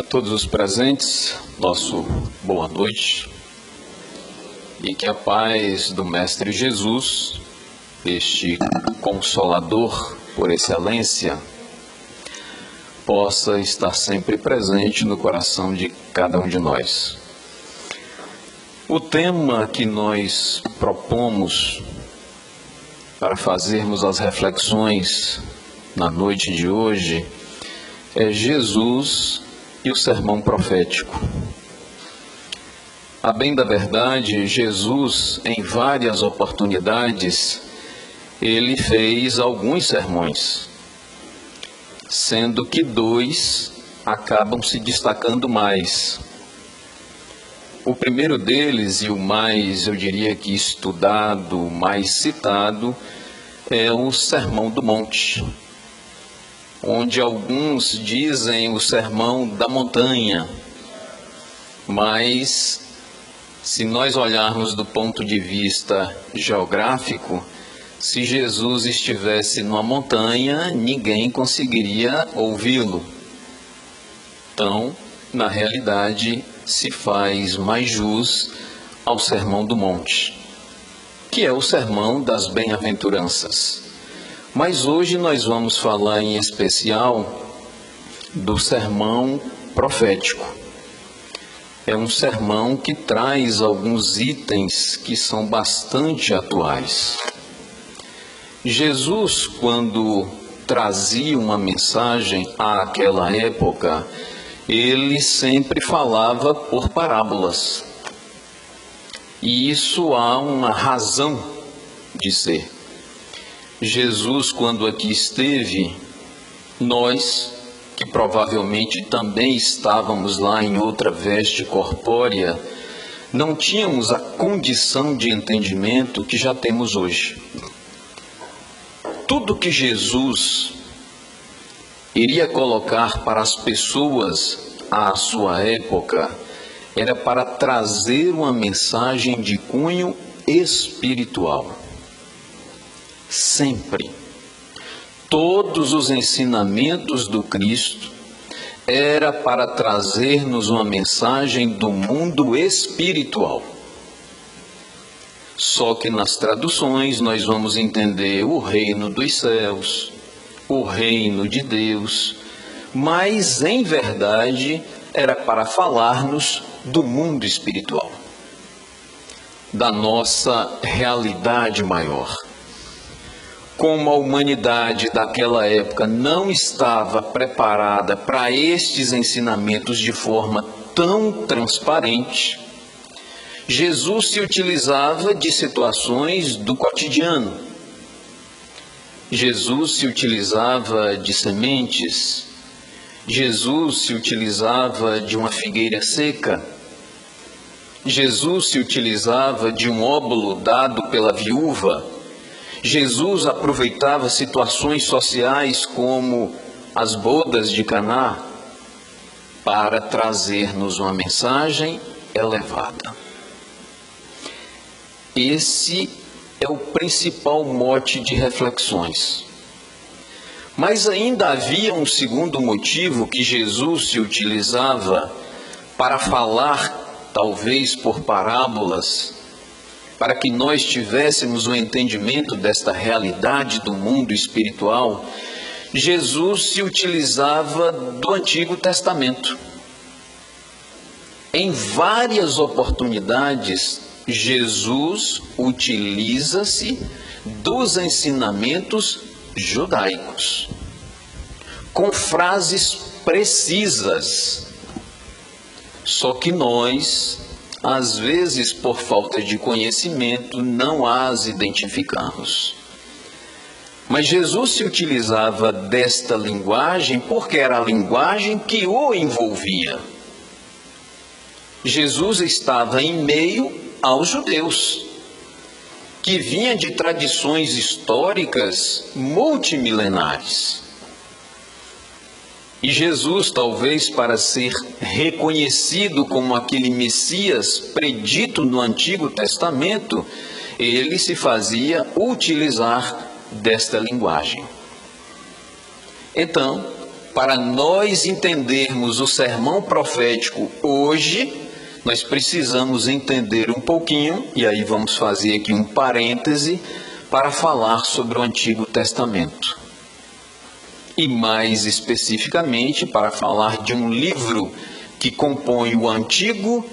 A todos os presentes, nosso boa noite, e que a paz do Mestre Jesus, este Consolador por excelência, possa estar sempre presente no coração de cada um de nós. O tema que nós propomos para fazermos as reflexões na noite de hoje é Jesus e o sermão profético. A bem da verdade, Jesus, em várias oportunidades, ele fez alguns sermões, sendo que 2 acabam se destacando mais. O primeiro deles, e o mais, eu diria que estudado, mais citado, é o Sermão do Monte, onde alguns dizem o Sermão da Montanha, mas se nós olharmos do ponto de vista geográfico, se Jesus estivesse numa montanha, ninguém conseguiria ouvi-lo. Então, na realidade, se faz mais jus ao Sermão do Monte, que é o Sermão das Bem-aventuranças. Mas hoje nós vamos falar em especial do sermão profético. É um sermão que traz alguns itens que são bastante atuais. Jesus, quando trazia uma mensagem àquela época, ele sempre falava por parábolas. E isso há uma razão de ser. Jesus, quando aqui esteve, nós, que provavelmente também estávamos lá em outra veste corpórea, não tínhamos a condição de entendimento que já temos hoje. Tudo que Jesus iria colocar para as pessoas à sua época era para trazer uma mensagem de cunho espiritual. Sempre. Todos os ensinamentos do Cristo era para trazer-nos uma mensagem do mundo espiritual. Só que nas traduções nós vamos entender o reino dos céus, o reino de Deus, mas em verdade era para falar-nos do mundo espiritual, da nossa realidade maior. Como a humanidade daquela época não estava preparada para estes ensinamentos de forma tão transparente, Jesus se utilizava de situações do cotidiano. Jesus se utilizava de sementes. Jesus se utilizava de uma figueira seca. Jesus se utilizava de um óbolo dado pela viúva. Jesus aproveitava situações sociais como as bodas de Caná para trazer-nos uma mensagem elevada. Esse é o principal mote de reflexões. Mas ainda havia um segundo motivo que Jesus se utilizava para falar, talvez por parábolas, para que nós tivéssemos um entendimento desta realidade do mundo espiritual. Jesus se utilizava do Antigo Testamento. Em várias oportunidades, Jesus utiliza-se dos ensinamentos judaicos, com frases precisas. Só que nós, às vezes, por falta de conhecimento, não as identificamos. Mas Jesus se utilizava desta linguagem porque era a linguagem que o envolvia. Jesus estava em meio aos judeus, que vinha de tradições históricas multimilenares. E Jesus, talvez para ser reconhecido como aquele Messias predito no Antigo Testamento, ele se fazia utilizar desta linguagem. Então, para nós entendermos o sermão profético hoje, nós precisamos entender um pouquinho, e aí vamos fazer aqui um parêntese, para falar sobre o Antigo Testamento. E mais especificamente, para falar de um livro que compõe o Antigo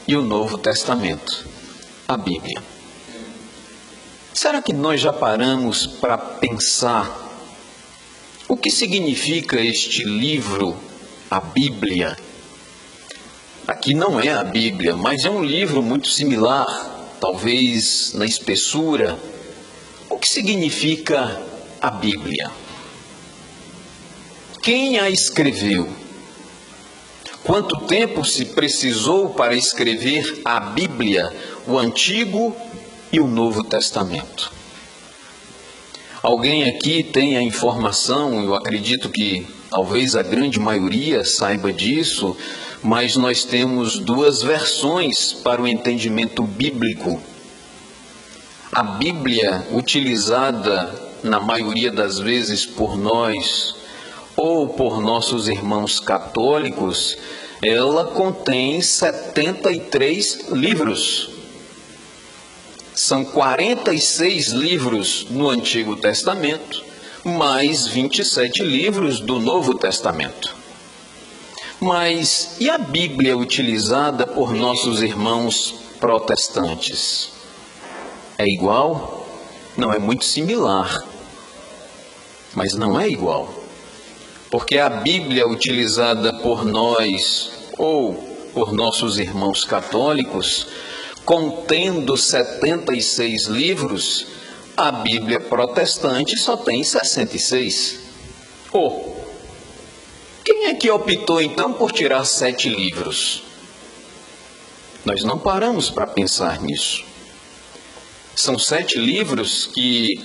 e o Novo Testamento, a Bíblia. Será que nós já paramos para pensar o que significa este livro, a Bíblia? Aqui não é a Bíblia, mas é um livro muito similar, talvez na espessura. O que significa a Bíblia? Quem a escreveu? Quanto tempo se precisou para escrever a Bíblia, o Antigo e o Novo Testamento? Alguém aqui tem a informação, eu acredito que talvez a grande maioria saiba disso, mas nós temos duas versões para o entendimento bíblico. A Bíblia, utilizada na maioria das vezes por nós ou por nossos irmãos católicos, ela contém 73 livros. São 46 livros no Antigo Testamento, mais 27 livros do Novo Testamento. Mas e a Bíblia utilizada por nossos irmãos protestantes? É igual? Não, é muito similar, mas não é igual. Porque a Bíblia utilizada por nós ou por nossos irmãos católicos, contendo 76 livros, a Bíblia protestante só tem 66. Quem é que optou então por tirar 7 livros? Nós não paramos para pensar nisso. São 7 livros que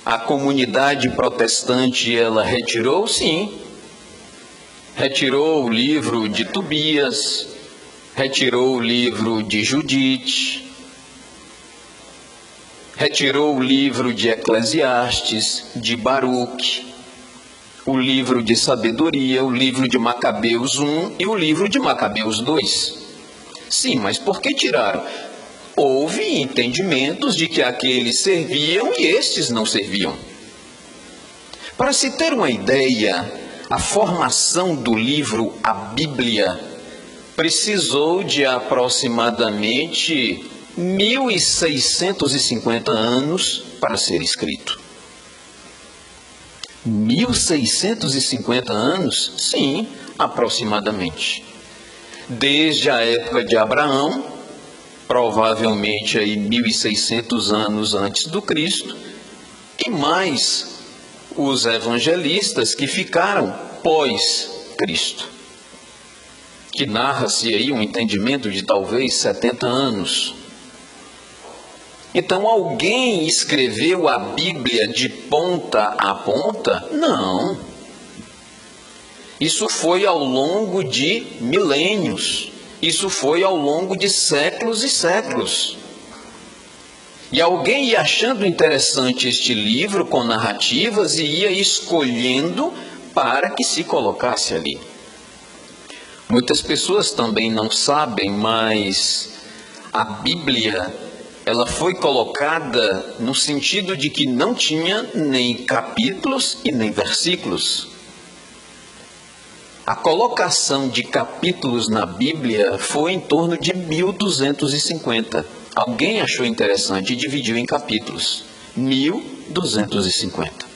a comunidade protestante ela retirou, sim. Retirou o livro de Tobias, retirou o livro de Judite, retirou o livro de Eclesiastes, de Baruque, o livro de Sabedoria, o livro de Macabeus 1 e o livro de Macabeus 2. Sim, mas por que tiraram? Houve entendimentos de que aqueles serviam e estes não serviam. Para se ter uma ideia, a formação do livro, a Bíblia, precisou de aproximadamente 1.650 anos para ser escrito. 1.650 anos? Sim, aproximadamente. Desde a época de Abraão, provavelmente aí 1.600 anos antes do Cristo, e mais os evangelistas que ficaram pós-Cristo, que narra-se aí um entendimento de talvez 70 anos. Então alguém escreveu a Bíblia de ponta a ponta? Não. Isso foi ao longo de milênios. Isso foi ao longo de séculos e séculos. E alguém ia achando interessante este livro com narrativas e ia escolhendo para que se colocasse ali. Muitas pessoas também não sabem, mas a Bíblia, ela foi colocada no sentido de que não tinha nem capítulos e nem versículos. A colocação de capítulos na Bíblia foi em torno de 1250. Alguém achou interessante e dividiu em capítulos. 1250.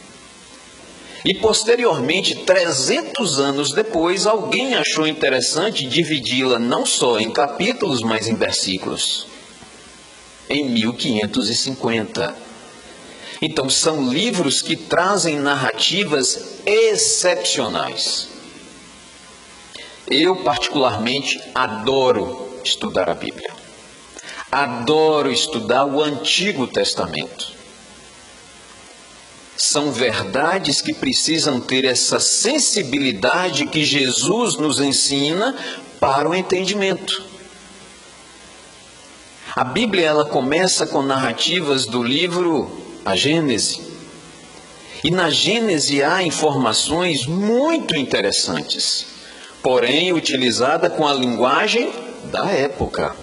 E posteriormente, 300 anos depois, alguém achou interessante dividi-la não só em capítulos, mas em versículos. Em 1550. Então, são livros que trazem narrativas excepcionais. Eu, particularmente, adoro estudar a Bíblia. Adoro estudar o Antigo Testamento. São verdades que precisam ter essa sensibilidade que Jesus nos ensina para o entendimento. A Bíblia ela começa com narrativas do livro A Gênese. E na Gênese há informações muito interessantes, porém utilizada com a linguagem da época.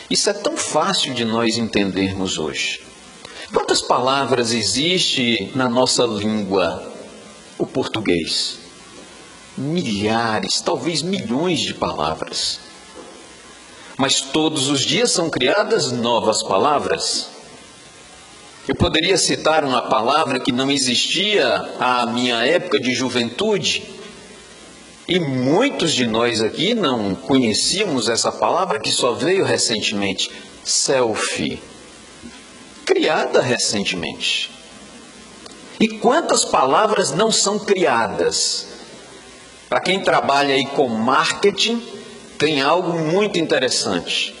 Isso é tão fácil de nós entendermos hoje. Quantas palavras existem na nossa língua, o português? Milhares, talvez milhões de palavras. Mas todos os dias são criadas novas palavras. Eu poderia citar uma palavra que não existia à minha época de juventude, e muitos de nós aqui não conhecíamos essa palavra que só veio recentemente. Selfie. Criada recentemente. E quantas palavras não são criadas? Para quem trabalha aí com marketing, tem algo muito interessante.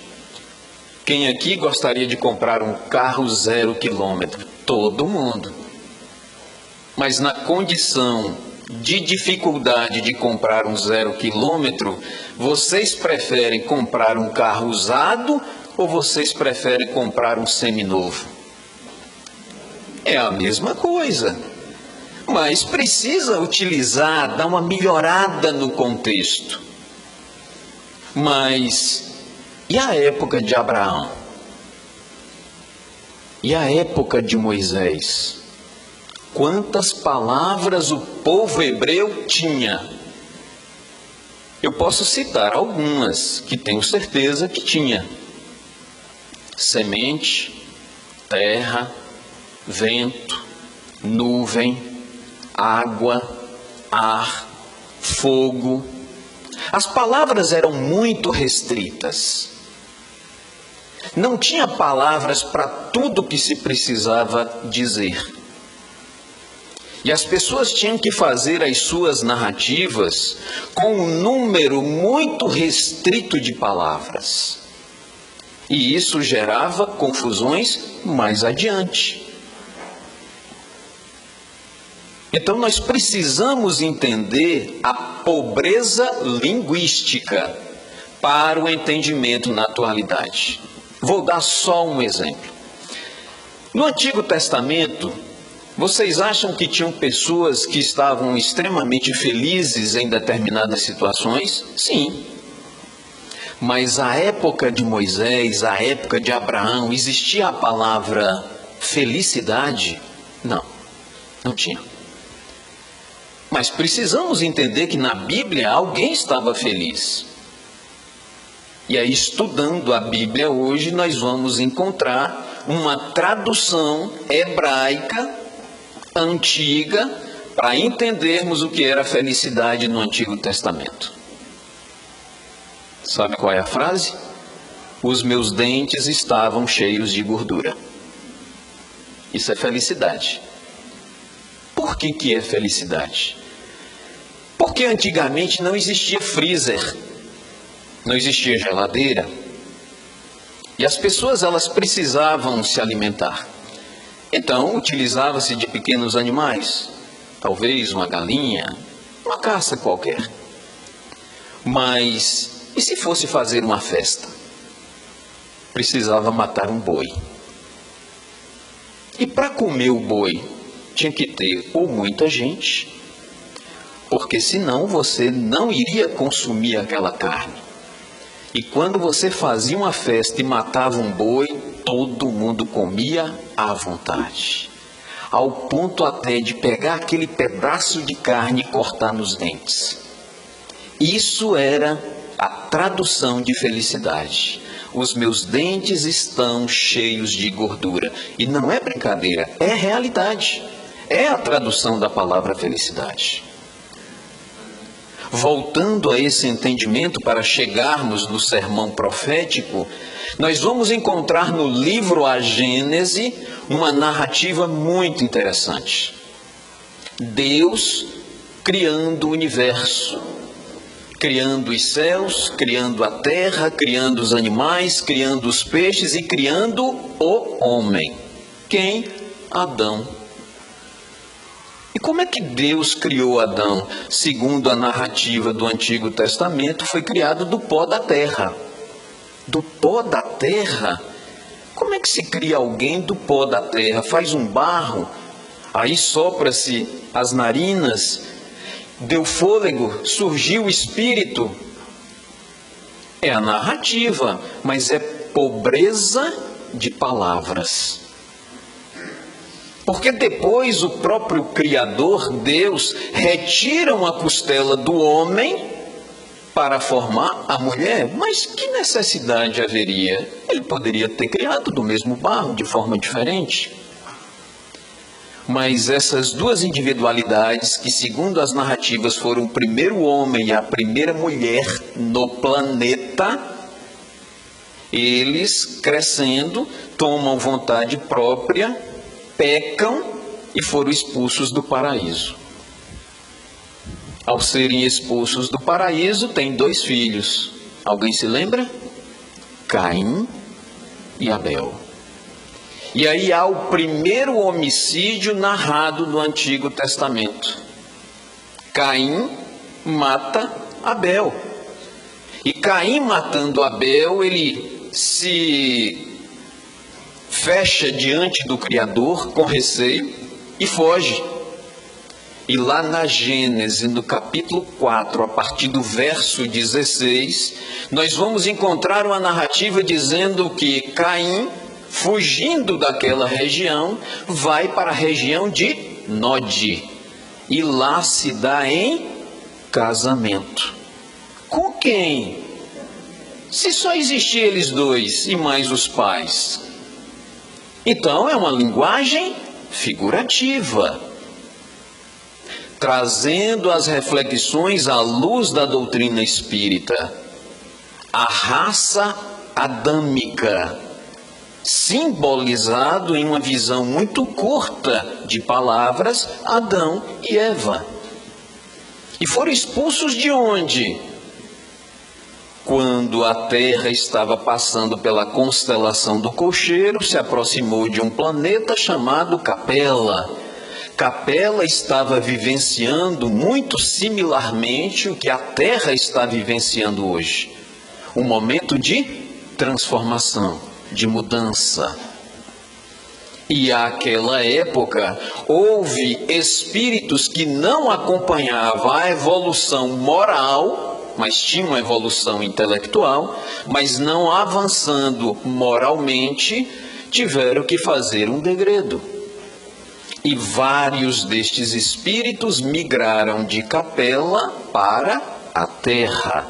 Quem aqui gostaria de comprar um carro 0 quilômetro? Todo mundo. Mas na condição de dificuldade de comprar um 0 quilômetro, vocês preferem comprar um carro usado ou vocês preferem comprar um seminovo? É a mesma coisa, mas precisa utilizar, dar uma melhorada no contexto. Mas e a época de Abraão? E a época de Moisés? Quantas palavras o povo hebreu tinha? Eu posso citar algumas que tenho certeza que tinha. Semente, terra, vento, nuvem, água, ar, fogo. As palavras eram muito restritas. Não tinha palavras para tudo que se precisava dizer. E as pessoas tinham que fazer as suas narrativas com um número muito restrito de palavras. E isso gerava confusões mais adiante. Então nós precisamos entender a pobreza linguística para o entendimento na atualidade. Vou dar só um exemplo. No Antigo Testamento, vocês acham que tinham pessoas que estavam extremamente felizes em determinadas situações? Sim. Mas a época de Moisés, a época de Abraão, existia a palavra felicidade? Não, não tinha. Mas precisamos entender que na Bíblia alguém estava feliz. E aí, estudando a Bíblia hoje, nós vamos encontrar uma tradução hebraica antiga para entendermos o que era felicidade no Antigo Testamento. Sabe qual é a frase? Os meus dentes estavam cheios de gordura. Isso é felicidade. Por que é felicidade? Porque antigamente não existia freezer, não existia geladeira. E as pessoas elas precisavam se alimentar. Então utilizava-se de pequenos animais, talvez uma galinha, uma caça qualquer. Mas e se fosse fazer uma festa? Precisava matar um boi. E para comer o boi, tinha que ter ou muita gente, porque senão você não iria consumir aquela carne. E quando você fazia uma festa e matava um boi, todo mundo comia à vontade. Ao ponto até de pegar aquele pedaço de carne e cortar nos dentes. Isso era a tradução de felicidade. Os meus dentes estão cheios de gordura. E não é brincadeira, é realidade. É a tradução da palavra felicidade. Voltando a esse entendimento para chegarmos no sermão profético, nós vamos encontrar no livro A Gênese uma narrativa muito interessante. Deus criando o universo, criando os céus, criando a terra, criando os animais, criando os peixes e criando o homem. Quem? Adão. E como é que Deus criou Adão? Segundo a narrativa do Antigo Testamento, foi criado do pó da terra. Do pó da terra? Como é que se cria alguém do pó da terra? Faz um barro, Aí sopra-se as narinas, deu fôlego, surgiu o espírito. É a narrativa, mas é pobreza de palavras. Porque depois o próprio Criador, Deus, retira uma costela do homem para formar a mulher. Mas que necessidade haveria? Ele poderia ter criado do mesmo barro, de forma diferente. Mas essas duas individualidades, que segundo as narrativas foram o primeiro homem e a primeira mulher no planeta, eles crescendo, tomam vontade própria, pecam e foram expulsos do paraíso. Ao serem expulsos do paraíso, têm 2 filhos. Alguém se lembra? Caim e Abel. E aí há o primeiro homicídio narrado no Antigo Testamento. Caim mata Abel. E Caim matando Abel, ele se fecha diante do Criador com receio e foge. E lá na Gênesis, no capítulo 4, a partir do verso 16, nós vamos encontrar uma narrativa dizendo que Caim, fugindo daquela região, vai para a região de Nod. E lá se dá em casamento. Com quem? Se só existiam eles 2 e mais os pais. Então é uma linguagem figurativa, trazendo as reflexões à luz da doutrina espírita. A raça adâmica, simbolizado em uma visão muito curta de palavras, Adão e Eva. E foram expulsos de onde? Quando a Terra estava passando pela constelação do Cocheiro, se aproximou de um planeta chamado Capela. Capela estava vivenciando muito similarmente o que a Terra está vivenciando hoje. Um momento de transformação, de mudança. E àquela época, houve espíritos que não acompanhavam a evolução moral, mas tinham uma evolução intelectual, mas não avançando moralmente, tiveram que fazer um degredo. E vários destes espíritos migraram de Capela para a Terra.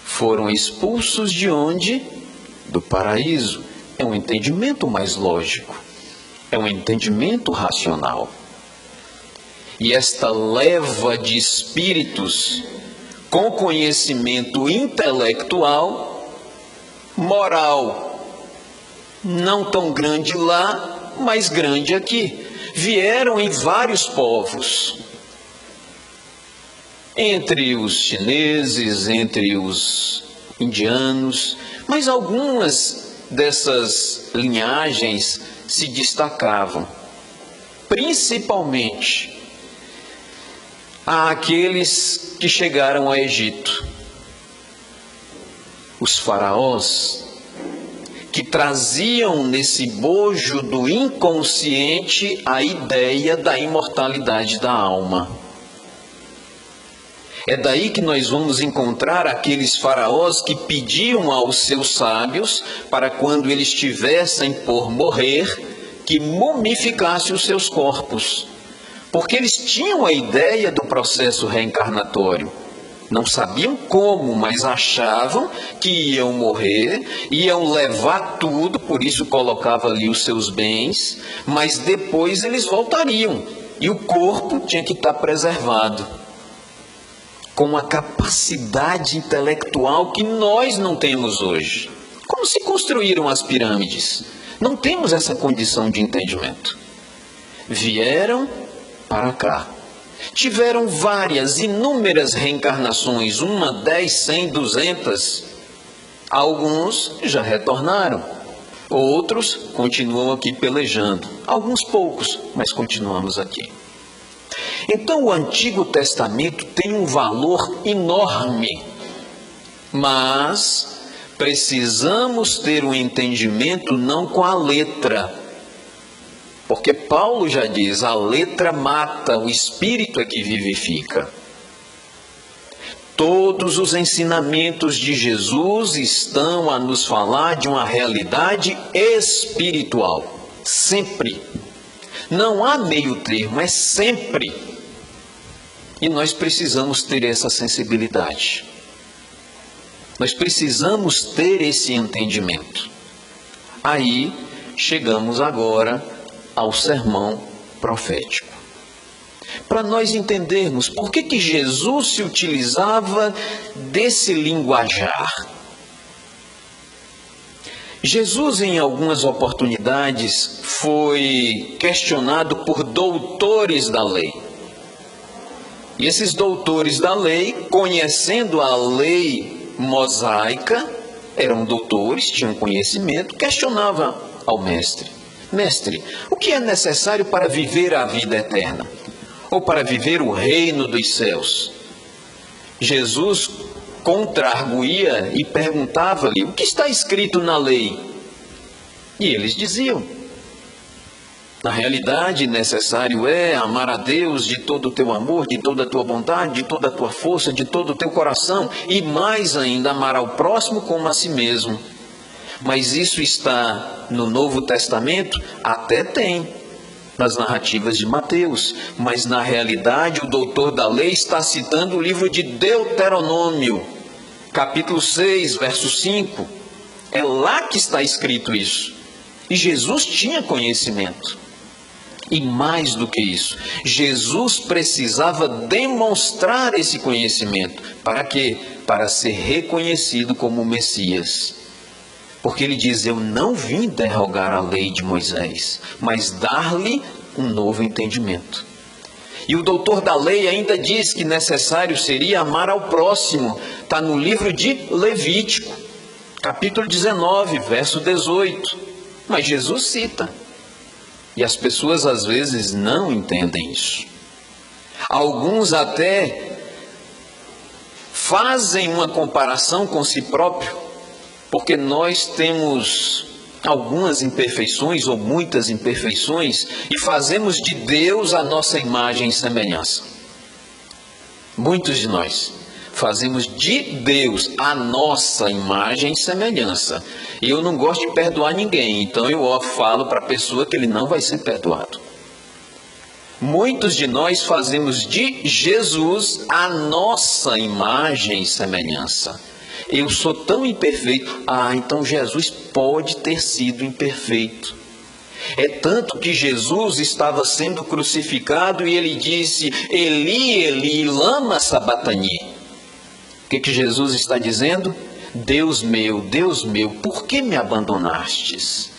Foram expulsos de onde? Do paraíso. É um entendimento mais lógico. É um entendimento racional. E esta leva de espíritos com conhecimento intelectual, moral, não tão grande lá, mas grande aqui, vieram em vários povos, entre os chineses, entre os indianos, mas algumas dessas linhagens se destacavam, principalmente àqueles que chegaram ao Egito, os faraós, que traziam nesse bojo do inconsciente a ideia da imortalidade da alma. É daí que nós vamos encontrar aqueles faraós que pediam aos seus sábios para quando eles tivessem por morrer, que mumificasse os seus corpos. Porque eles tinham a ideia do processo reencarnatório. Não sabiam como, mas achavam que iam morrer, iam levar tudo, por isso colocava ali os seus bens, mas depois eles voltariam. E o corpo tinha que estar preservado, com a capacidade intelectual que nós não temos hoje. Como se construíram as pirâmides? Não temos essa condição de entendimento. Vieram para cá. Tiveram várias, inúmeras reencarnações, 1, 10, 100, 200. Alguns já retornaram. Outros continuam aqui pelejando. Alguns poucos, mas continuamos aqui. Então o Antigo Testamento tem um valor enorme. Mas precisamos ter um entendimento não com a letra, Porque Paulo já diz, a letra mata, o espírito é que vivifica. Todos os ensinamentos de Jesus estão a nos falar de uma realidade espiritual. Sempre. Não há meio termo, é sempre. E nós precisamos ter essa sensibilidade. Nós precisamos ter esse entendimento. Aí chegamos agora ao sermão profético. Para nós entendermos por que Jesus se utilizava desse linguajar. Jesus, em algumas oportunidades, foi questionado por doutores da lei. E esses doutores da lei, conhecendo a lei mosaica, eram doutores, tinham conhecimento, questionavam ao mestre. Mestre, o que é necessário para viver a vida eterna? Ou para viver o reino dos céus? Jesus contra-arguía e perguntava-lhe, o que está escrito na lei? E eles diziam, na realidade, necessário é amar a Deus de todo o teu amor, de toda a tua vontade, de toda a tua força, de todo o teu coração, e mais ainda, amar ao próximo como a si mesmo. Mas isso está no Novo Testamento? Até tem, nas narrativas de Mateus, mas na realidade o doutor da lei está citando o livro de Deuteronômio, capítulo 6, verso 5. É lá que está escrito isso. E Jesus tinha conhecimento. E mais do que isso, Jesus precisava demonstrar esse conhecimento. Para quê? Para ser reconhecido como Messias. Porque ele diz, eu não vim derrogar a lei de Moisés, mas dar-lhe um novo entendimento. E o doutor da lei ainda diz que necessário seria amar ao próximo. Está no livro de Levítico, capítulo 19, verso 18. Mas Jesus cita. E as pessoas às vezes não entendem isso. Alguns até fazem uma comparação com si próprio, porque nós temos algumas imperfeições ou muitas imperfeições e fazemos de Deus a nossa imagem e semelhança. Muitos de nós fazemos de Deus a nossa imagem e semelhança. E eu não gosto de perdoar ninguém, então eu falo para a pessoa que ele não vai ser perdoado. Muitos de nós fazemos de Jesus a nossa imagem e semelhança. Eu sou tão imperfeito. Então Jesus pode ter sido imperfeito. É tanto que Jesus estava sendo crucificado e ele disse, Eli, Eli, lama sabatani. O que Jesus está dizendo? Deus meu, por que me abandonastes?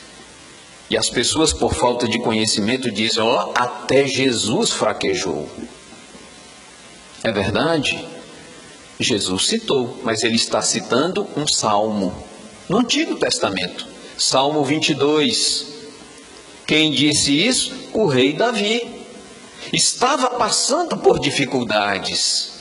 E as pessoas, por falta de conhecimento, dizem, até Jesus fraquejou. É verdade? Jesus citou, mas ele está citando um salmo, no Antigo Testamento, Salmo 22. Quem disse isso? O rei Davi. Estava passando por dificuldades.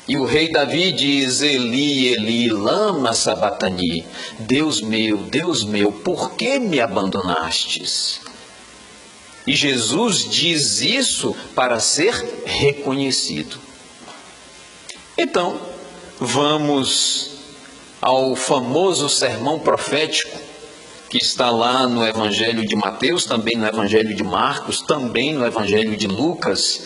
E o rei Davi diz, Eli, Eli, lama sabatani. Deus meu, por que me abandonastes? E Jesus diz isso para ser reconhecido. Então, vamos ao famoso sermão profético, que está lá no Evangelho de Mateus, também no Evangelho de Marcos, também no Evangelho de Lucas.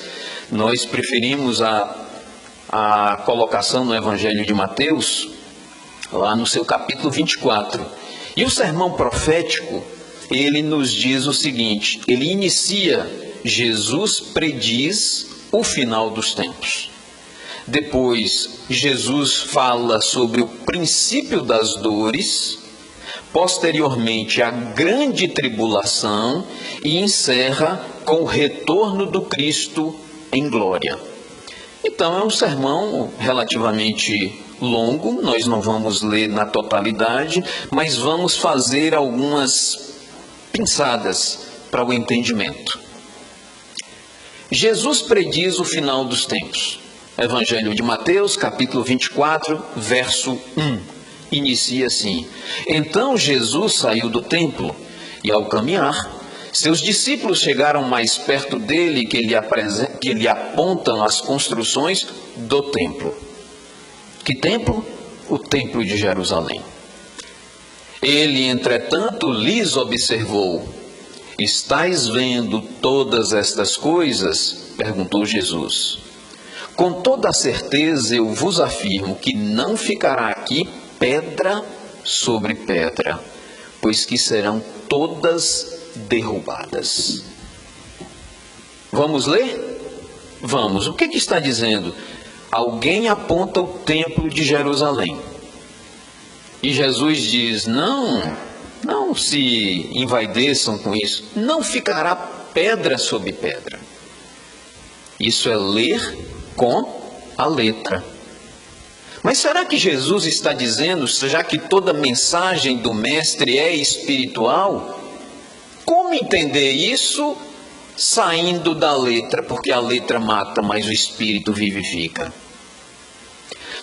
Nós preferimos a colocação no Evangelho de Mateus, lá no seu capítulo 24. E o sermão profético, ele nos diz o seguinte, ele inicia, Jesus prediz o final dos tempos. Depois, Jesus fala sobre o princípio das dores, posteriormente a grande tribulação e encerra com o retorno do Cristo em glória. Então é um sermão relativamente longo, nós não vamos ler na totalidade, mas vamos fazer algumas pinçadas para o entendimento. Jesus prediz o final dos tempos. Evangelho de Mateus, capítulo 24, verso 1. Inicia assim: Então Jesus saiu do templo e, ao caminhar, Seus discípulos chegaram mais perto dele que lhe apontam as construções do templo. Que templo? O templo de Jerusalém. Ele, entretanto, lhes observou: estais vendo todas estas coisas? Perguntou Jesus. Com toda a certeza eu vos afirmo que não ficará aqui pedra sobre pedra, pois que serão todas derrubadas. Vamos ler? Vamos. O que está dizendo? Alguém aponta o templo de Jerusalém. E Jesus diz: não se envaideçam com isso. Não ficará pedra sobre pedra. Isso é ler com a letra. Mas será que Jesus está dizendo, já que toda mensagem do Mestre é espiritual, como entender isso saindo da letra? Porque a letra mata, mas o Espírito vivifica.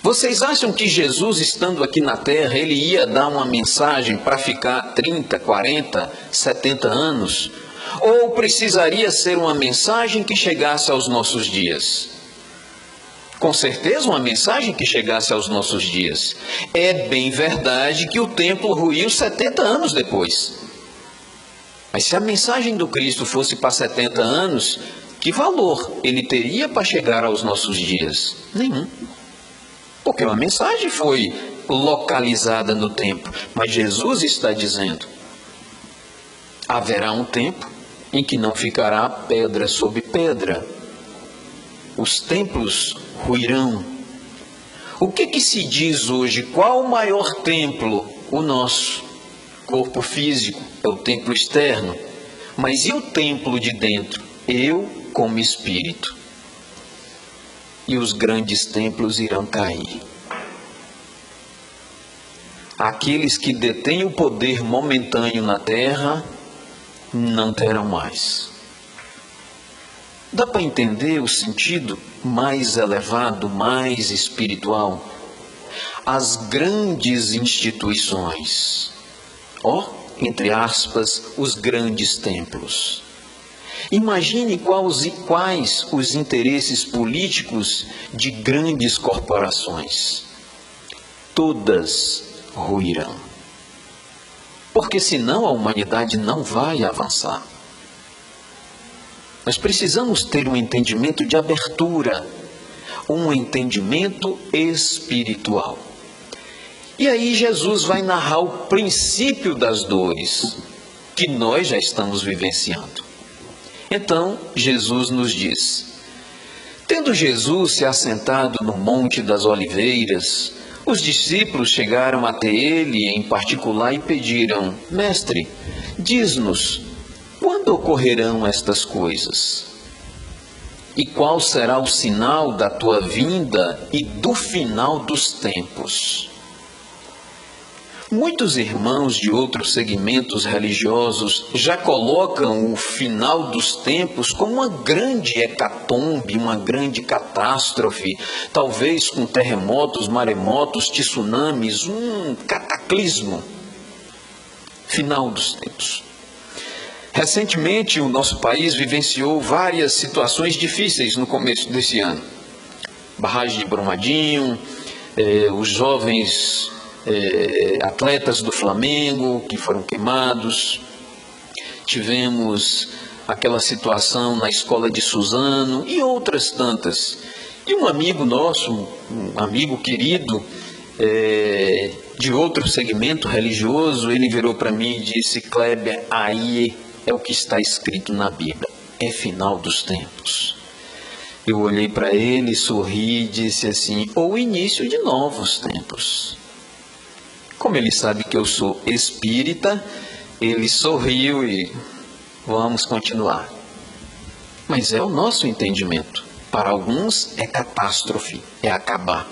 Vocês acham que Jesus, estando aqui na terra, ele ia dar uma mensagem para ficar 30, 40, 70 anos? Ou precisaria ser uma mensagem que chegasse aos nossos dias? Com certeza uma mensagem que chegasse aos nossos dias. É bem verdade que o templo ruiu 70 anos depois. Mas se a mensagem do Cristo fosse para 70 anos, que valor ele teria para chegar aos nossos dias? Nenhum. Porque uma mensagem foi localizada no tempo. Mas Jesus está dizendo: haverá um tempo em que não ficará pedra sobre pedra. Os templos ruirão. O que se diz hoje? Qual o maior templo? O nosso corpo físico, é o templo externo. Mas e o templo de dentro? Eu como espírito. E os grandes templos irão cair. Aqueles que detêm o poder momentâneo na terra não terão mais. Dá para entender o sentido mais elevado, mais espiritual? As grandes instituições, entre aspas, os grandes templos. Imagine quais os interesses políticos de grandes corporações. Todas ruirão. Porque senão a humanidade não vai avançar. Nós precisamos ter um entendimento de abertura, um entendimento espiritual. E aí Jesus vai narrar o princípio das dores que nós já estamos vivenciando. Então, Jesus nos diz: tendo Jesus se assentado no Monte das Oliveiras, os discípulos chegaram até ele em particular e pediram: Mestre, diz-nos, quando ocorrerão estas coisas? E qual será o sinal da tua vinda e do final dos tempos? Muitos irmãos de outros segmentos religiosos já colocam o final dos tempos como uma grande hecatombe, uma grande catástrofe, talvez com terremotos, maremotos, tsunamis, um cataclismo. Final dos tempos. Recentemente, o nosso país vivenciou várias situações difíceis no começo desse ano. Barragem de Brumadinho, os jovens atletas do Flamengo que foram queimados. Tivemos aquela situação na escola de Suzano e outras tantas. E um amigo nosso, um amigo querido, de outro segmento religioso, ele virou para mim e disse: Kleber, aí é o que está escrito na Bíblia, é final dos tempos. Eu olhei para ele, sorri e disse assim: ou início de novos tempos. Como ele sabe que eu sou espírita, ele sorriu e vamos continuar. Mas é o nosso entendimento. Para alguns é catástrofe, é acabar.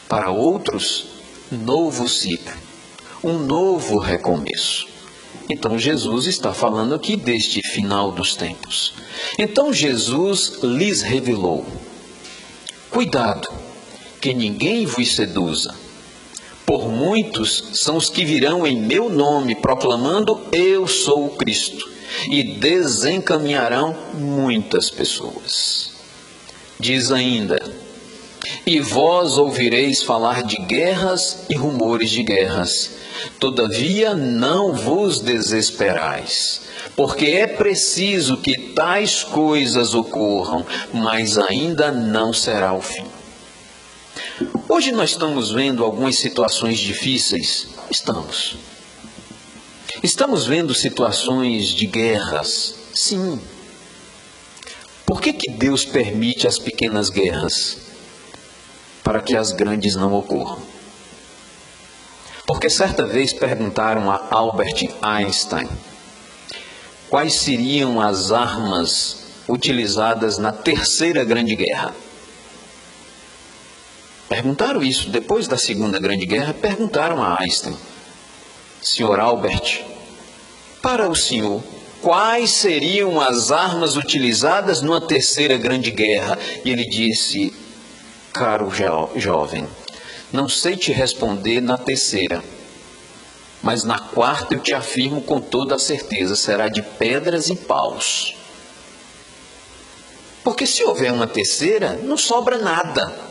Para outros, novo ciclo, um novo recomeço. Então Jesus está falando aqui deste final dos tempos. Então Jesus lhes revelou: cuidado, que ninguém vos seduza. Por muitos são os que virão em meu nome, proclamando: eu sou o Cristo. e desencaminharão muitas pessoas. Diz ainda: e vós ouvireis falar de guerras e rumores de guerras. Todavia não vos desesperais, porque é preciso que tais coisas ocorram, mas ainda não será o fim. Hoje nós estamos vendo algumas situações difíceis. Estamos vendo situações de guerras. Sim. Por que Deus permite as pequenas guerras? Para que as grandes não ocorram. Porque certa vez perguntaram a Albert Einstein quais seriam as armas utilizadas na Terceira Grande Guerra. Perguntaram isso depois da Segunda Grande Guerra, perguntaram a Einstein: senhor Albert, para o senhor, quais seriam as armas utilizadas numa Terceira Grande Guerra? E ele disse: caro jovem, não sei te responder na terceira, mas na quarta eu te afirmo com toda a certeza, será de pedras e paus. Porque se houver uma terceira, não sobra nada.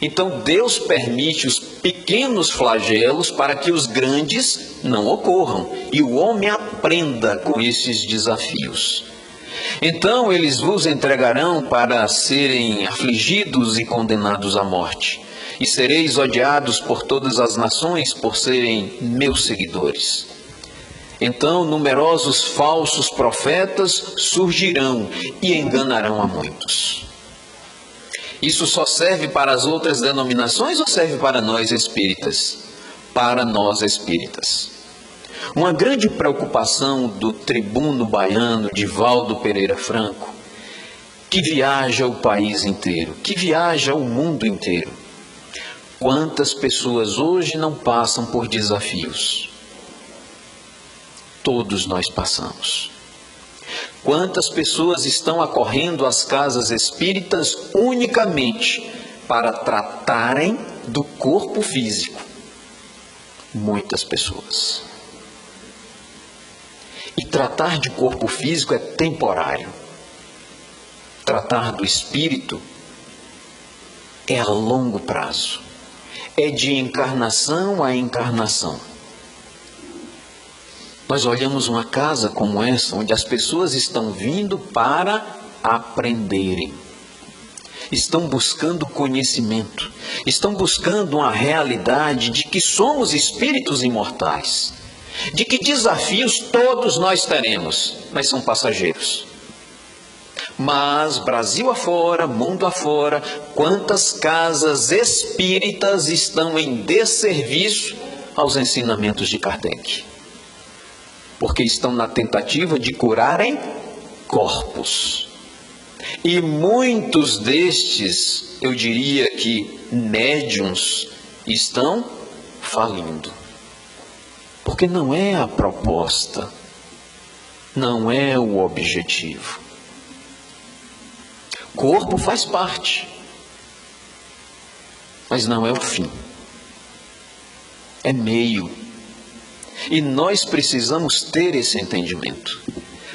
Então Deus permite os pequenos flagelos para que os grandes não ocorram e o homem aprenda com esses desafios. Então eles vos entregarão para serem afligidos e condenados à morte, e sereis odiados por todas as nações por serem meus seguidores. Então numerosos falsos profetas surgirão e enganarão a muitos. Isso só serve para as outras denominações ou serve para nós espíritas? Para nós espíritas. Uma grande preocupação do tribuno baiano Divaldo Pereira Franco, que viaja o país inteiro, que viaja o mundo inteiro. Quantas pessoas hoje não passam por desafios? Todos nós passamos. Quantas pessoas estão acorrendo às casas espíritas unicamente para tratarem do corpo físico? Muitas pessoas. E tratar de corpo físico é temporário. Tratar do espírito é a longo prazo. É de encarnação a encarnação. Nós olhamos uma casa como essa, onde as pessoas estão vindo para aprenderem. Estão buscando conhecimento. Estão buscando uma realidade de que somos espíritos imortais. De que desafios todos nós teremos, mas são passageiros. Mas Brasil afora, mundo afora, quantas casas espíritas estão em desserviço aos ensinamentos de Kardec? Porque estão na tentativa de curarem corpos. E muitos destes, eu diria que médiuns, estão falindo. Porque não é a proposta, não é o objetivo. Corpo faz parte, mas não é o fim. É meio. E nós precisamos ter esse entendimento.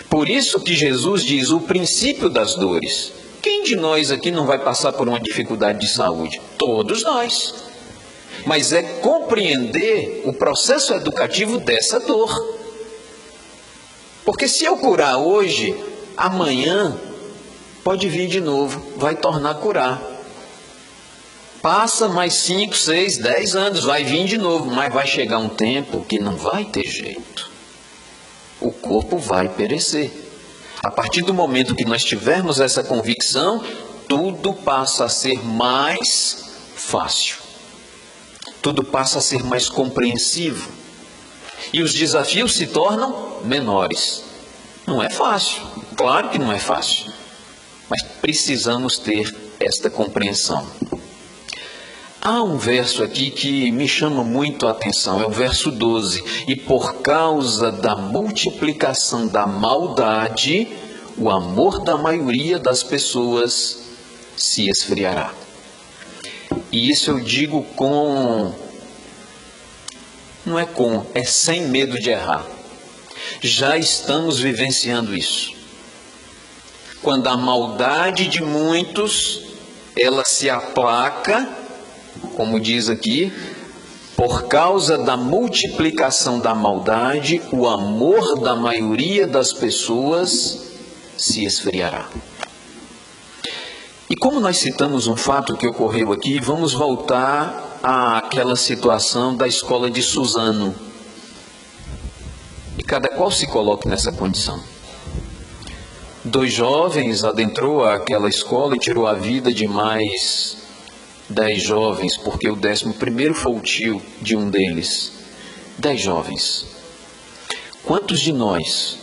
Por isso que Jesus diz o princípio das dores. Quem de nós aqui não vai passar por uma dificuldade de saúde? Todos nós. Mas é compreender o processo educativo dessa dor. Porque se eu curar hoje, amanhã pode vir de novo, vai tornar a curar. Passa mais 5, 6, 10 anos, vai vir de novo, mas vai chegar um tempo que não vai ter jeito. O corpo vai perecer. A partir do momento que nós tivermos essa convicção, tudo passa a ser mais fácil. Tudo passa a ser mais compreensivo. E os desafios se tornam menores. Não é fácil, claro que não é fácil. Mas precisamos ter esta compreensão. Há um verso aqui que me chama muito a atenção, é o verso 12. E por causa da multiplicação da maldade, o amor da maioria das pessoas se esfriará. E isso eu digo é sem medo de errar. Já estamos vivenciando isso. Quando a maldade de muitos, ela se aplaca, como diz aqui, por causa da multiplicação da maldade, o amor da maioria das pessoas se esfriará. E como nós citamos um fato que ocorreu aqui, vamos voltar àquela situação da escola de Suzano. E cada qual se coloca nessa condição. 2 jovens adentrou aquela escola e tirou a vida de mais 10 jovens, porque o 11º foi o tio de um deles. 10 jovens. Quantos de nós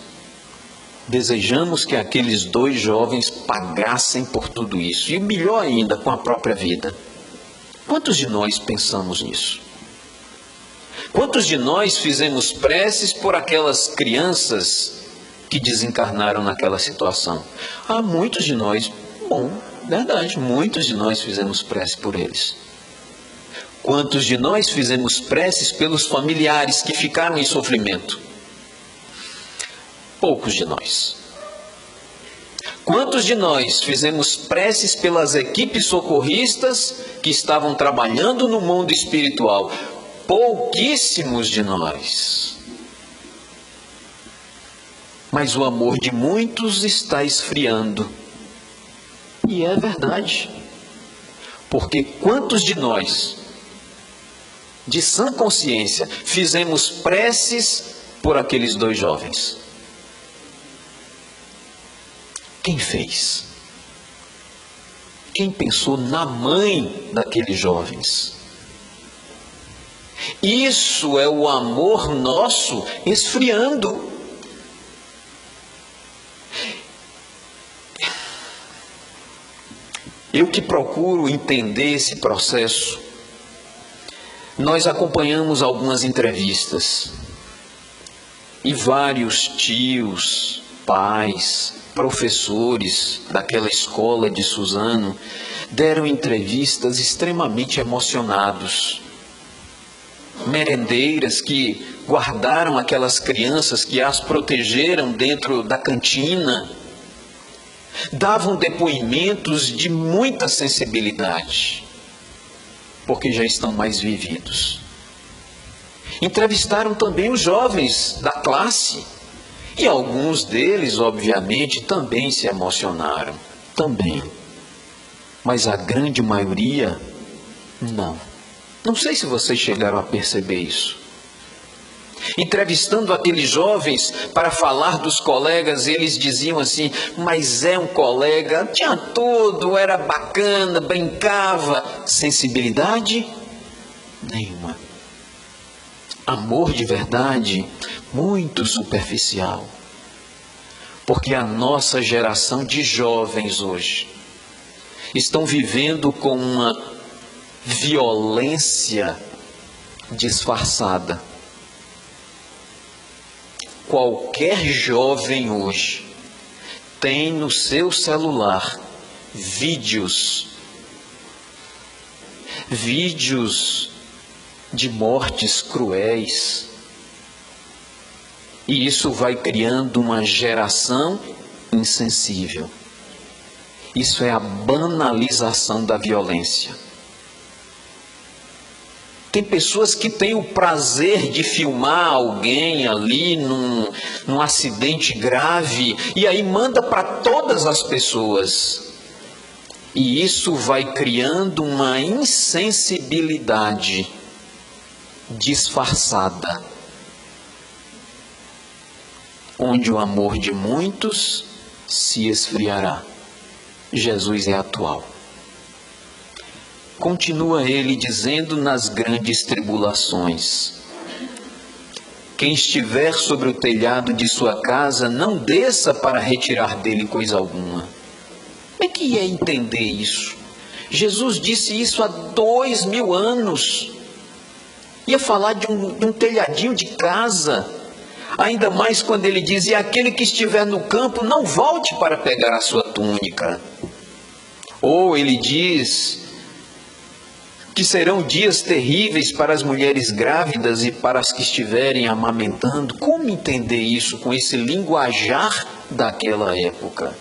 desejamos que aqueles 2 jovens pagassem por tudo isso? E melhor ainda, com a própria vida. Quantos de nós pensamos nisso? Quantos de nós fizemos preces por aquelas crianças que desencarnaram naquela situação? Muitos de nós, verdade, muitos de nós fizemos prece por eles. Quantos de nós fizemos preces pelos familiares que ficaram em sofrimento? Poucos de nós. Quantos de nós fizemos preces pelas equipes socorristas que estavam trabalhando no mundo espiritual? Pouquíssimos de nós. Mas o amor de muitos está esfriando. E é verdade. Porque quantos de nós, de sã consciência, fizemos preces por aqueles 2 jovens? Quem fez? Quem pensou na mãe daqueles jovens? Isso é o amor nosso esfriando. Eu que procuro entender esse processo, nós acompanhamos algumas entrevistas e vários tios, pais, professores daquela escola de Suzano deram entrevistas extremamente emocionados. Merendeiras que guardaram aquelas crianças, que as protegeram dentro da cantina, davam depoimentos de muita sensibilidade, porque já estão mais vividos. Entrevistaram também os jovens da classe, e alguns deles, obviamente, também se emocionaram, também. Mas a grande maioria, não. Não sei se vocês chegaram a perceber isso. Entrevistando aqueles jovens para falar dos colegas, eles diziam assim: mas é um colega, tinha tudo, era bacana, brincava. Sensibilidade? Nenhuma. Amor de verdade? Muito superficial. Porque a nossa geração de jovens hoje estão vivendo com uma violência disfarçada. Qualquer jovem hoje tem no seu celular vídeos de mortes cruéis. E isso vai criando uma geração insensível. Isso é a banalização da violência. Tem pessoas que têm o prazer de filmar alguém ali num acidente grave e aí manda para todas as pessoas. E isso vai criando uma insensibilidade disfarçada, onde o amor de muitos se esfriará. Jesus é atual. Continua ele dizendo nas grandes tribulações: quem estiver sobre o telhado de sua casa, não desça para retirar dele coisa alguma. Como é que ia entender isso? Jesus disse isso há 2000 anos. Ia falar de um telhadinho de casa. Ainda mais quando ele diz: e aquele que estiver no campo, não volte para pegar a sua túnica. Ou ele diz: que serão dias terríveis para as mulheres grávidas e para as que estiverem amamentando. Como entender isso com esse linguajar daquela época?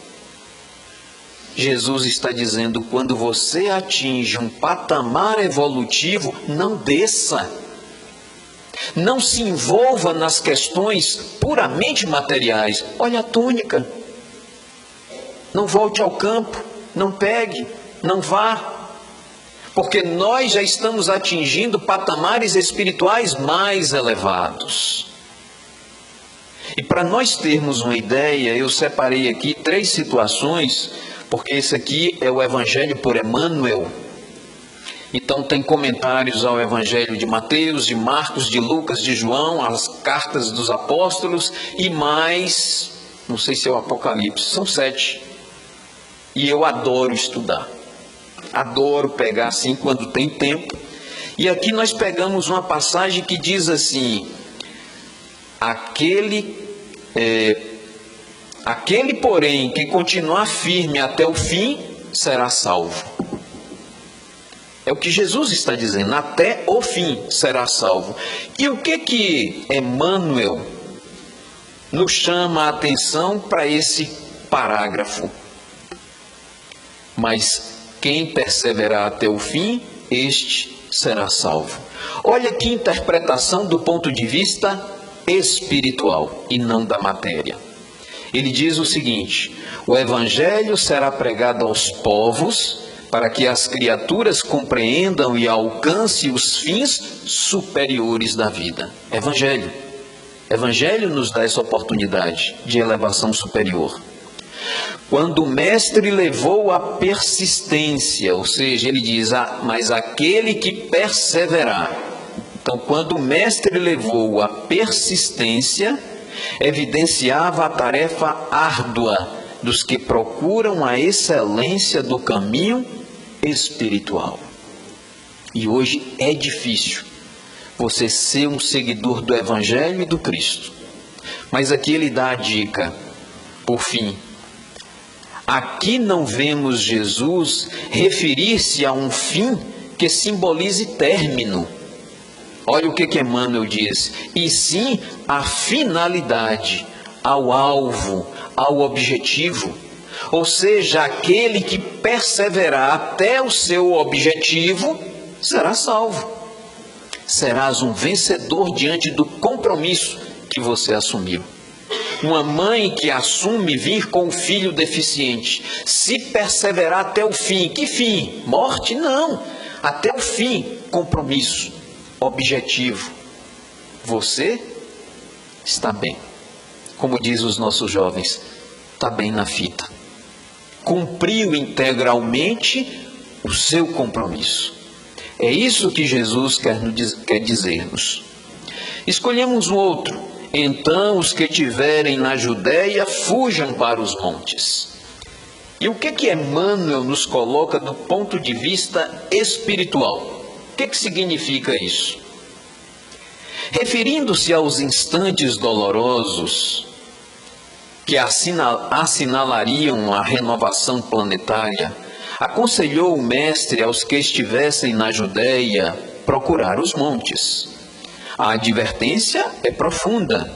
Jesus está dizendo: quando você atinge um patamar evolutivo, não desça. Não se envolva nas questões puramente materiais. Olha a túnica. Não volte ao campo, não pegue, não vá. Porque nós já estamos atingindo patamares espirituais mais elevados. E para nós termos uma ideia, eu separei aqui 3 situações, porque esse aqui é o Evangelho por Emmanuel. Então tem comentários ao Evangelho de Mateus, de Marcos, de Lucas, de João, as cartas dos apóstolos e mais, não sei se é o Apocalipse, são 7. E eu adoro estudar. Adoro pegar assim quando tem tempo. E aqui nós pegamos uma passagem que diz assim: aquele porém que continuar firme até o fim será salvo. É o que Jesus está dizendo: até o fim será salvo. E o que Emmanuel nos chama a atenção para esse parágrafo? Mas quem perseverar até o fim, este será salvo. Olha que interpretação do ponto de vista espiritual e não da matéria. Ele diz o seguinte: o Evangelho será pregado aos povos para que as criaturas compreendam e alcancem os fins superiores da vida. Evangelho. Evangelho nos dá essa oportunidade de elevação superior. Quando o mestre levou a persistência, ou seja, ele diz: mas aquele que perseverar. Então, quando o mestre levou a persistência, evidenciava a tarefa árdua dos que procuram a excelência do caminho espiritual. E hoje é difícil você ser um seguidor do Evangelho e do Cristo. Mas aqui ele dá a dica, por fim. Aqui não vemos Jesus referir-se a um fim que simbolize término. Olha o que Emmanuel diz: e sim a finalidade, ao alvo, ao objetivo. Ou seja, aquele que perseverar até o seu objetivo será salvo. Serás um vencedor diante do compromisso que você assumiu. Uma mãe que assume vir com o filho deficiente, se perseverar até o fim. Que fim? Morte? Não. Até o fim, compromisso, objetivo. Você está bem. Como diz os nossos jovens, está bem na fita. Cumpriu integralmente o seu compromisso. É isso que Jesus quer dizer-nos. Escolhemos um outro. Então os que estiverem na Judéia fujam para os montes. E o que Emmanuel nos coloca do ponto de vista espiritual? O que significa isso? Referindo-se aos instantes dolorosos que assinalariam a renovação planetária, aconselhou o mestre aos que estivessem na Judéia procurar os montes. A advertência é profunda,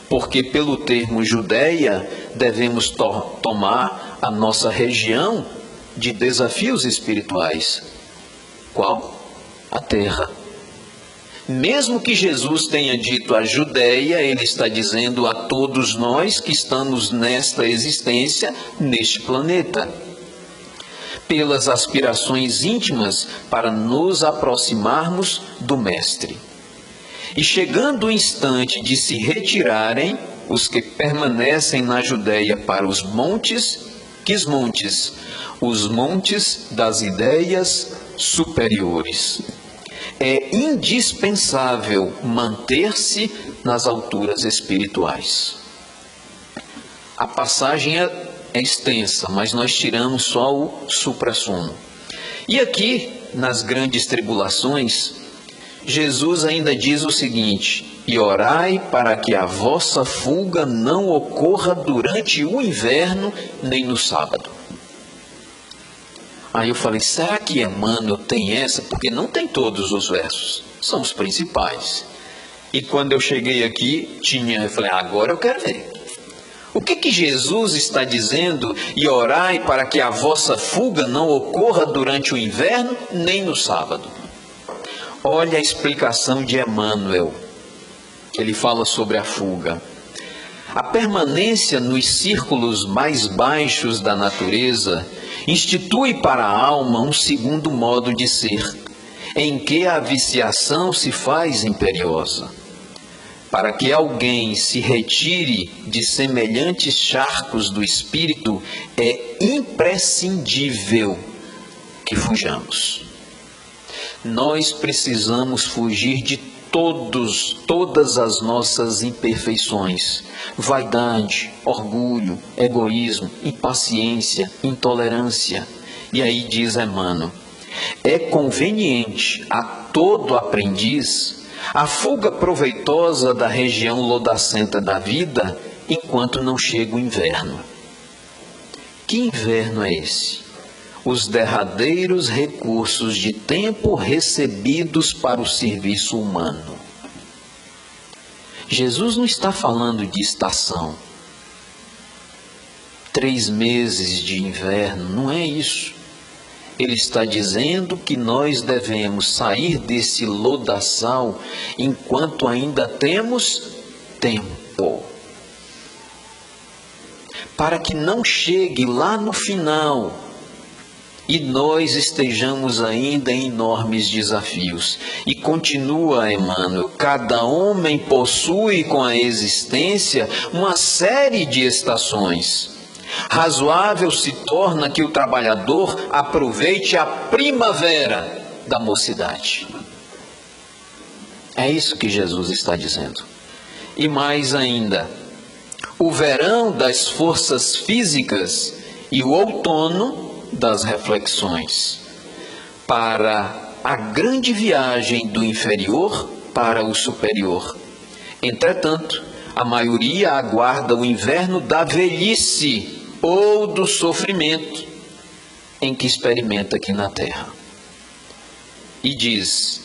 porque pelo termo Judéia devemos tomar a nossa região de desafios espirituais. Qual? A terra. Mesmo que Jesus tenha dito a Judéia, ele está dizendo a todos nós que estamos nesta existência, neste planeta. Pelas aspirações íntimas para nos aproximarmos do Mestre. E chegando o instante de se retirarem, os que permanecem na Judéia para os montes, que montes? Os montes das ideias superiores. É indispensável manter-se nas alturas espirituais. A passagem é extensa, mas nós tiramos só o suprassumo. E aqui, nas grandes tribulações, Jesus ainda diz o seguinte: e orai para que a vossa fuga não ocorra durante o inverno nem no sábado. Aí eu falei, será que Emmanuel tem essa? Porque não tem todos os versos, são os principais. E quando eu cheguei aqui, eu falei, agora eu quero ver. O que Jesus está dizendo? E orai para que a vossa fuga não ocorra durante o inverno, nem no sábado. Olha a explicação de Emmanuel. Ele fala sobre a fuga. A permanência nos círculos mais baixos da natureza institui para a alma um segundo modo de ser, em que a viciação se faz imperiosa. Para que alguém se retire de semelhantes charcos do espírito, é imprescindível que fujamos. Nós precisamos fugir de todas as nossas imperfeições, vaidade, orgulho, egoísmo, impaciência, intolerância. E aí diz Emmanuel, é conveniente a todo aprendiz a fuga proveitosa da região lodacenta da vida, enquanto não chega o inverno. Que inverno é esse? Os derradeiros recursos de tempo recebidos para o serviço humano. Jesus não está falando de estação. 3 meses de inverno, não é isso. Ele está dizendo que nós devemos sair desse lodaçal enquanto ainda temos tempo. Para que não chegue lá no final e nós estejamos ainda em enormes desafios. E continua Emmanuel, cada homem possui com a existência uma série de estações. Razoável se torna que o trabalhador aproveite a primavera da mocidade. É isso que Jesus está dizendo. E mais ainda, o verão das forças físicas e o outono das reflexões, para a grande viagem do inferior para o superior. Entretanto, a maioria aguarda o inverno da velhice ou do sofrimento em que experimenta aqui na terra. E diz,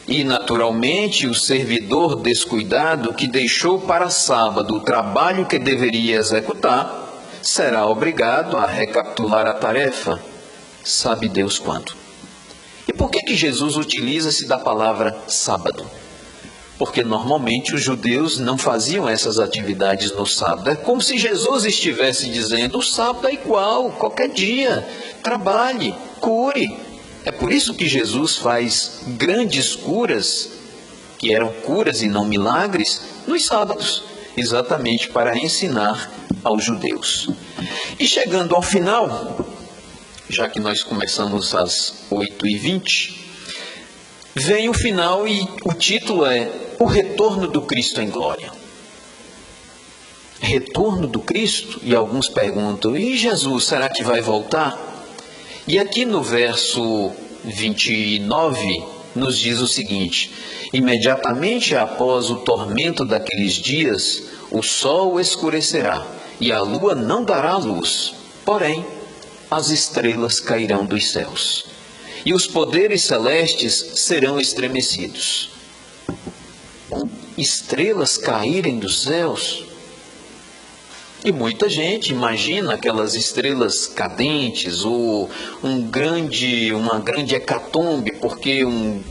e naturalmente o servidor descuidado que deixou para sábado o trabalho que deveria executar, será obrigado a recapitular a tarefa, sabe Deus quando. E por que Jesus utiliza-se da palavra sábado? Porque normalmente os judeus não faziam essas atividades no sábado. É como se Jesus estivesse dizendo, o sábado é igual, qualquer dia, trabalhe, cure. É por isso que Jesus faz grandes curas, que eram curas e não milagres, nos sábados, exatamente para ensinar aos judeus. E chegando ao final, já que nós começamos às 8h20, vem o final e o título é O Retorno do Cristo em Glória. Retorno do Cristo? E alguns perguntam, e Jesus, será que vai voltar? E aqui no verso 29 nos diz o seguinte, imediatamente após o tormento daqueles dias, o sol escurecerá e a lua não dará luz, porém as estrelas cairão dos céus e os poderes celestes serão estremecidos. Estrelas caírem dos céus? E muita gente imagina aquelas estrelas cadentes ou uma grande hecatombe, porque um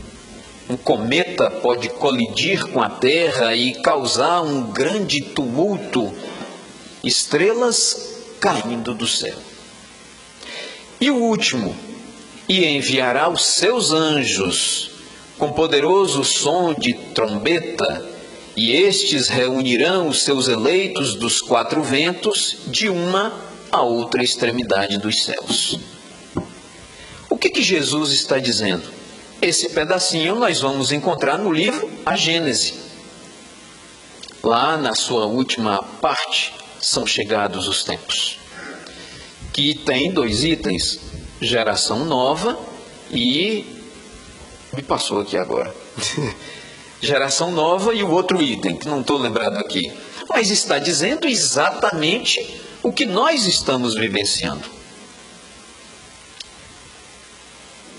cometa pode colidir com a Terra e causar um grande tumulto. Estrelas caindo do céu. E o último, e enviará os seus anjos com poderoso som de trombeta, e estes reunirão os seus eleitos dos 4 ventos, de uma a outra extremidade dos céus. O que Jesus está dizendo? Esse pedacinho nós vamos encontrar no livro A Gênese. Lá na sua última parte, são chegados os tempos, que tem 2 itens, geração nova e... me passou aqui agora. Geração nova e o outro item, que não estou lembrado aqui. Mas está dizendo exatamente o que nós estamos vivenciando.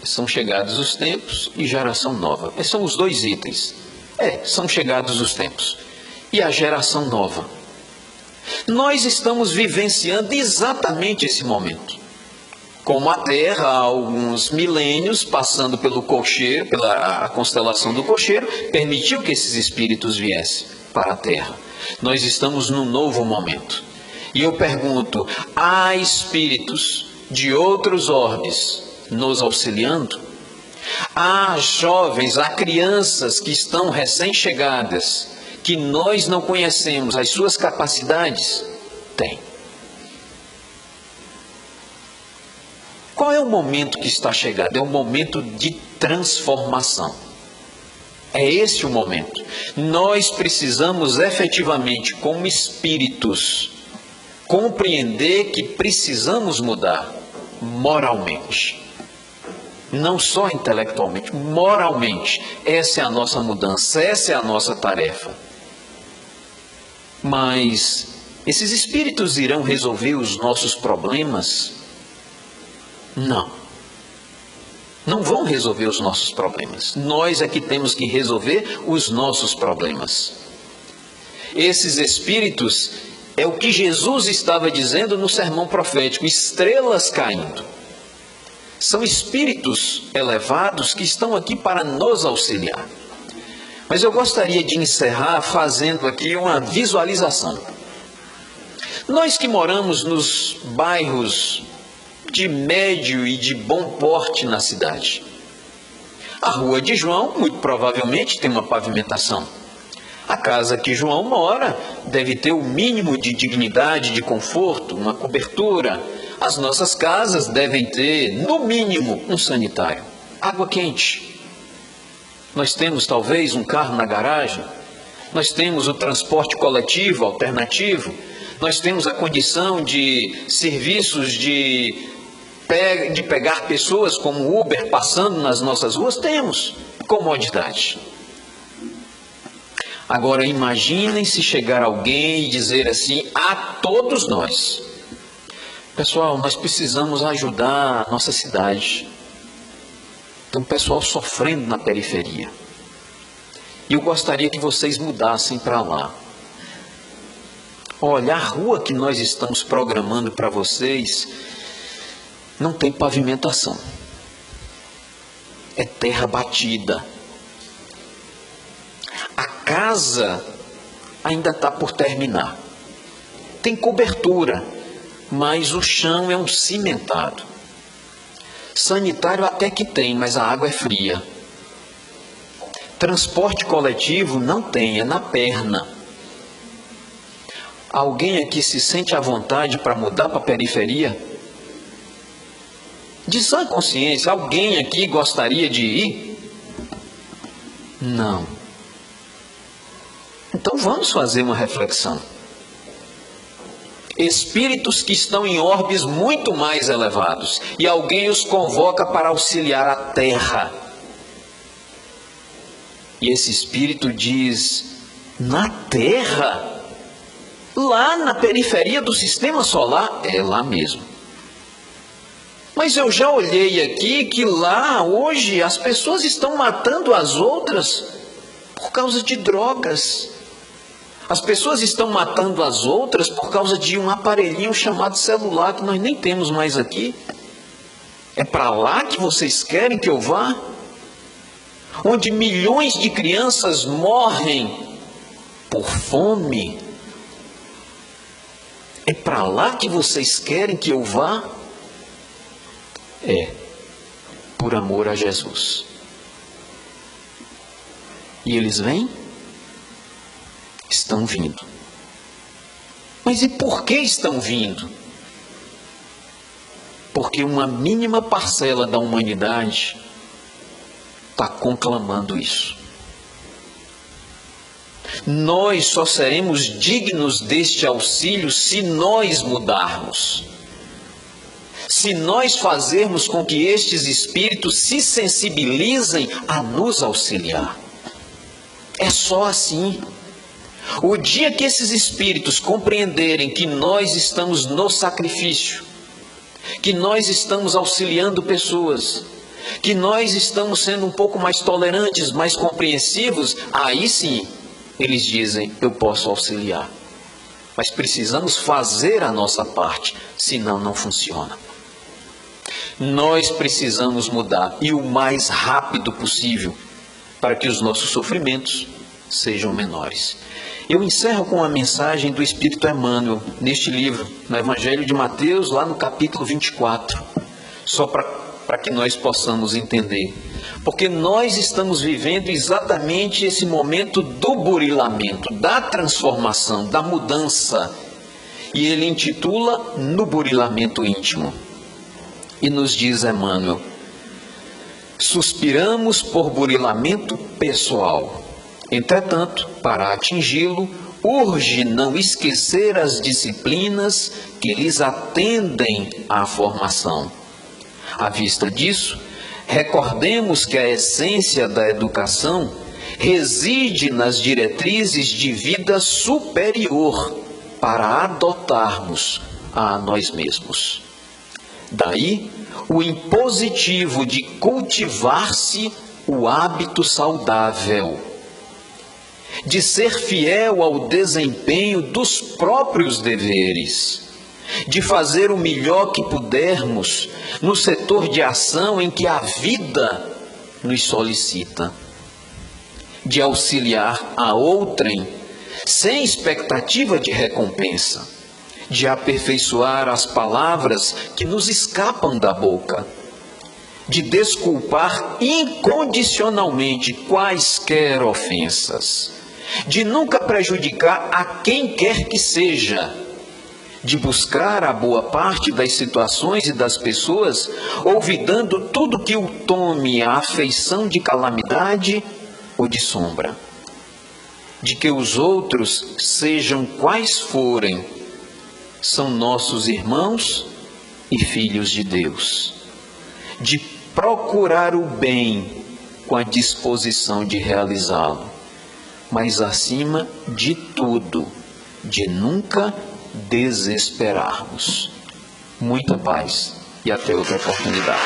São chegados os tempos e geração nova. Esses são os dois itens. São chegados os tempos e a geração nova. Nós estamos vivenciando exatamente esse momento. Como a Terra, há alguns milênios, passando pelo cocheiro, pela constelação do cocheiro, permitiu que esses espíritos viessem para a Terra. Nós estamos num novo momento. E eu pergunto, há espíritos de outros orbes nos auxiliando? Há jovens, há crianças que estão recém-chegadas, que nós não conhecemos as suas capacidades? Tem. Qual é o momento que está chegando? É um momento de transformação. É esse o momento. Nós precisamos efetivamente, como espíritos, compreender que precisamos mudar moralmente. Não só intelectualmente, moralmente. Essa é a nossa mudança, essa é a nossa tarefa. Mas esses espíritos irão resolver os nossos problemas? Não. Não vão resolver os nossos problemas. Nós é que temos que resolver os nossos problemas. Esses espíritos é o que Jesus estava dizendo no sermão profético, estrelas caindo. São espíritos elevados que estão aqui para nos auxiliar. Mas eu gostaria de encerrar fazendo aqui uma visualização. Nós que moramos nos bairros de médio e de bom porte na cidade. A rua de João, muito provavelmente, tem uma pavimentação. A casa que João mora deve ter o mínimo de dignidade, de conforto, uma cobertura. As nossas casas devem ter, no mínimo, um sanitário. Água quente. Nós temos, talvez, um carro na garagem. Nós temos o transporte coletivo alternativo. Nós temos a condição de serviços de pegar pessoas como Uber passando nas nossas ruas. Temos comodidade. Agora imaginem se chegar alguém e dizer assim a todos nós: pessoal, nós precisamos ajudar a nossa cidade. Tem um pessoal sofrendo na periferia. E eu gostaria que vocês mudassem para lá. Olha, a rua que nós estamos programando para vocês não tem pavimentação. É terra batida. A casa ainda está por terminar. Tem cobertura, mas o chão é um cimentado. Sanitário até que tem, mas a água é fria. Transporte coletivo não tem, é na perna. Alguém aqui se sente à vontade para mudar para a periferia? De sã consciência, alguém aqui gostaria de ir? Não. Então vamos fazer uma reflexão. Espíritos que estão em orbes muito mais elevados, e alguém os convoca para auxiliar a Terra. E esse espírito diz: na Terra? Lá na periferia do sistema solar? É lá mesmo. Mas eu já olhei aqui que lá hoje as pessoas estão matando as outras por causa de drogas. As pessoas estão matando as outras por causa de um aparelhinho chamado celular que nós nem temos mais aqui. É para lá que vocês querem que eu vá? Onde milhões de crianças morrem por fome. É para lá que vocês querem que eu vá? É, por amor a Jesus. E eles vêm? Estão vindo. Mas e por que estão vindo? Porque uma mínima parcela da humanidade está conclamando isso. Nós só seremos dignos deste auxílio se nós mudarmos. Se nós fazermos com que estes espíritos se sensibilizem a nos auxiliar. É só assim. O dia que esses espíritos compreenderem que nós estamos no sacrifício, que nós estamos auxiliando pessoas, que nós estamos sendo um pouco mais tolerantes, mais compreensivos, aí sim, eles dizem, eu posso auxiliar. Mas precisamos fazer a nossa parte, senão não funciona. Nós precisamos mudar, e o mais rápido possível, para que os nossos sofrimentos sejam menores. Eu encerro com a mensagem do Espírito Emmanuel, neste livro, no Evangelho de Mateus, lá no capítulo 24, só para que nós possamos entender. Porque nós estamos vivendo exatamente esse momento do burilamento, da transformação, da mudança. E ele intitula No Burilamento Íntimo. E nos diz Emmanuel: suspiramos por burilamento pessoal. Entretanto, para atingi-lo, urge não esquecer as disciplinas que lhes atendem à formação. À vista disso, recordemos que a essência da educação reside nas diretrizes de vida superior para adotarmos a nós mesmos. Daí, o impositivo de cultivar-se o hábito saudável, de ser fiel ao desempenho dos próprios deveres, de fazer o melhor que pudermos no setor de ação em que a vida nos solicita, de auxiliar a outrem sem expectativa de recompensa, de aperfeiçoar as palavras que nos escapam da boca, de desculpar incondicionalmente quaisquer ofensas, de nunca prejudicar a quem quer que seja, de buscar a boa parte das situações e das pessoas, olvidando tudo que o tome à afeição de calamidade ou de sombra, de que os outros, sejam quais forem, são nossos irmãos e filhos de Deus, de procurar o bem com a disposição de realizá-lo, mas acima de tudo, de nunca desesperarmos. Muita paz e até outra oportunidade.